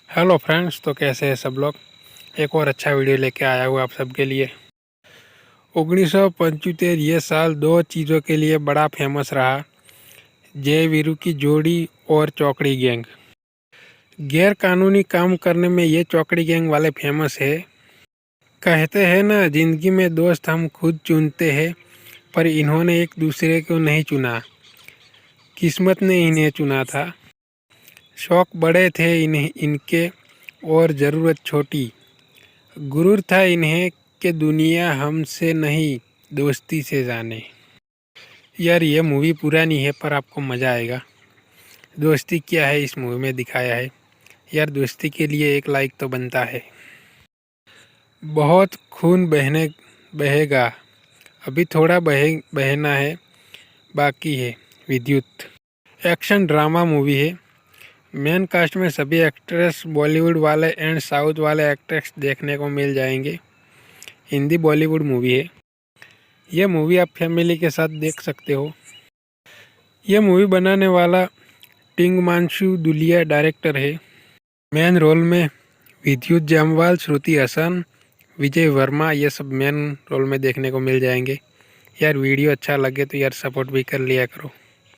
Hello friends, तो कैसे हैं सब लोग। एक और अच्छा वीडियो लेके आया हूँ आप सबके लिए। 1975 ये साल दो चीज़ों के लिए बड़ा फेमस रहा, जय वीरू की जोड़ी और चौकड़ी गैंग। गैर कानूनी काम करने में ये चौकड़ी गैंग वाले फेमस है। कहते हैं ना, ज़िंदगी में दोस्त हम खुद चुनते हैं, पर इन्होंने एक दूसरे को नहीं चुना, किस्मत ने इन्हें चुना था। शौक बड़े थे इनके और ज़रूरत छोटी। गुरूर था इन्हें कि दुनिया हमसे नहीं दोस्ती से जाने। यार ये मूवी पुरानी है पर आपको मज़ा आएगा। दोस्ती क्या है इस मूवी में दिखाया है। यार दोस्ती के लिए एक लाइक तो बनता है। बहुत खून बहेगा, अभी थोड़ा बहना है बाकी है। विद्युत एक्शन ड्रामा मूवी है। मेन कास्ट में सभी एक्ट्रेस बॉलीवुड वाले एंड साउथ वाले एक्ट्रेस देखने को मिल जाएंगे। हिंदी बॉलीवुड मूवी है। यह मूवी आप फैमिली के साथ देख सकते हो। यह मूवी बनाने वाला टिंगमांशु दुलिया डायरेक्टर है। मेन रोल में विद्युत जामवाल, श्रुति हसन, विजय वर्मा, ये सब मेन रोल में देखने को मिल जाएंगे। यार वीडियो अच्छा लगे तो यार सपोर्ट भी कर लिया करो।